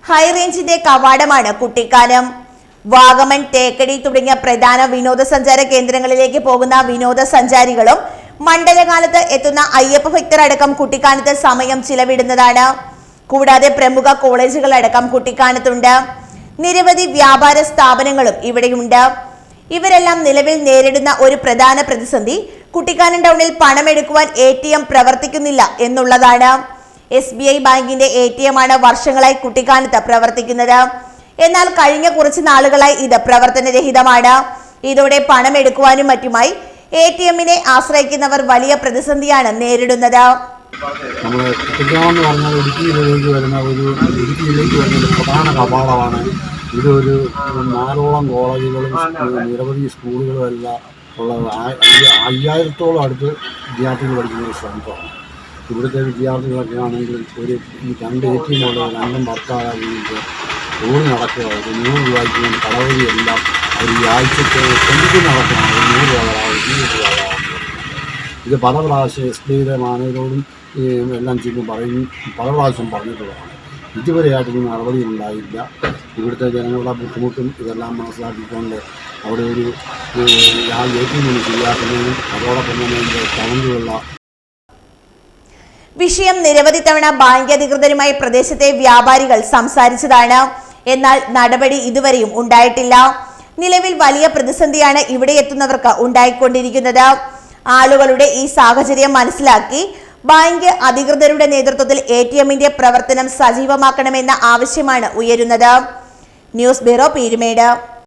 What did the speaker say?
ഹൈറേഞ്ചിന്റെ കവാടമാണ് കുട്ടിക്കാനം. വാഗമൺ, തേക്കടി തുടങ്ങിയ പ്രധാന വിനോദസഞ്ചാര കേന്ദ്രങ്ങളിലേക്ക് പോകുന്ന വിനോദസഞ്ചാരികളും മണ്ഡലകാലത്ത് എത്തുന്ന അയ്യപ്പ ഭക്തർ അടക്കം കുട്ടിക്കാനത്ത് സമയം ചിലവിടുന്നതാണ്. കൂടാതെ പ്രമുഖ കോളേജുകളടക്കം കുട്ടിക്കാനത്തുണ്ട്. നിരവധി വ്യാപാര സ്ഥാപനങ്ങളും ഇവിടെയുണ്ട്. ഇവരെല്ലാം നിലവിൽ നേരിടുന്ന ഒരു പ്രധാന പ്രതിസന്ധി കുട്ടിക്കാനം ടൗണിൽ പണമെടുക്കുവാൻ ATM പ്രവർത്തിക്കുന്നില്ല എന്നുള്ളതാണ്. SBI ബാങ്കിന്റെ ATM ആണ് വർഷങ്ങളായി കുട്ടിക്കാനത്ത് പ്രവർത്തിക്കുന്നത്. എന്നാൽ കഴിഞ്ഞ കുറച്ച് നാളുകളായി ഇത് പ്രവർത്തനരഹിതമാണ്. ഇതോടെ പണമെടുക്കുവാനും മറ്റുമായി ATMനെ ആശ്രയിക്കുന്നവർ വലിയ പ്രതിസന്ധിയാണ് നേരിടുന്നത്. നമ്മൾ കുട്ടിക്കാനം എന്ന് പറഞ്ഞാൽ ഇടുക്കിയിലേക്ക് വരുന്ന ഒരു പ്രധാന കവാടമാണ്. ഇതൊരു 4ഓളം കോളേജുകളും നിരവധി സ്കൂളുകളും എല്ലാം ഉള്ള 5000-ഓളം അടുത്ത് വിദ്യാർത്ഥികൾ പഠിക്കുന്ന ഒരു സ്ഥലത്താണ്. ഇവിടുത്തെ വിദ്യാർത്ഥികളൊക്കെ ആണെങ്കിൽ ഒരു 2 ATM ഉള്ള 2 വർക്കാകാൻ വേണ്ടിയിട്ട് ഓടി നടക്കുക. ഒരു 100 രൂപയ്ക്ക് കടവഴിയെല്ലാം അവർ ഈ ആഴ്ചക്ക് കൊണ്ടിട്ട് നടക്കണം. 100 രൂപ ഇത് പല പ്രാവശ്യം SBIയുടെ മാനേജരോടും എല്ലാം പല പ്രാവശ്യം പറഞ്ഞിട്ടുള്ളതാണ്. ഇതുവരെയായിട്ടൊന്നും നടപടി ഉണ്ടായില്ല. ഇവിടുത്തെ ജനങ്ങളുടെ ബുദ്ധിമുട്ടും ഇതെല്ലാം മനസ്സിലാക്കിക്കൊണ്ട് അവിടെ ഒരു ATM ശരിയാക്കുന്നതിനും അതോടൊപ്പം തന്നെ ടൗണിലുള്ള വിഷയം നിരവധി തവണ ബാങ്ക് അധികൃതരുമായി പ്രദേശത്തെ വ്യാപാരികൾ സംസാരിച്ചതാണ്. എന്നാൽ നടപടി ഇതുവരെയും ഉണ്ടായിട്ടില്ല. നിലവിൽ വലിയ പ്രതിസന്ധിയാണ് ഇവിടെ എത്തുന്നവർക്ക് ഉണ്ടായിക്കൊണ്ടിരിക്കുന്നത്. ആളുകളുടെ ഈ സാഹചര്യം മനസ്സിലാക്കി ബാങ്ക് അധികൃതരുടെ നേതൃത്വത്തിൽ ATMന്റെ പ്രവർത്തനം സജീവമാക്കണമെന്ന ആവശ്യമാണ് ഉയരുന്നത്. News bureau, Peermade.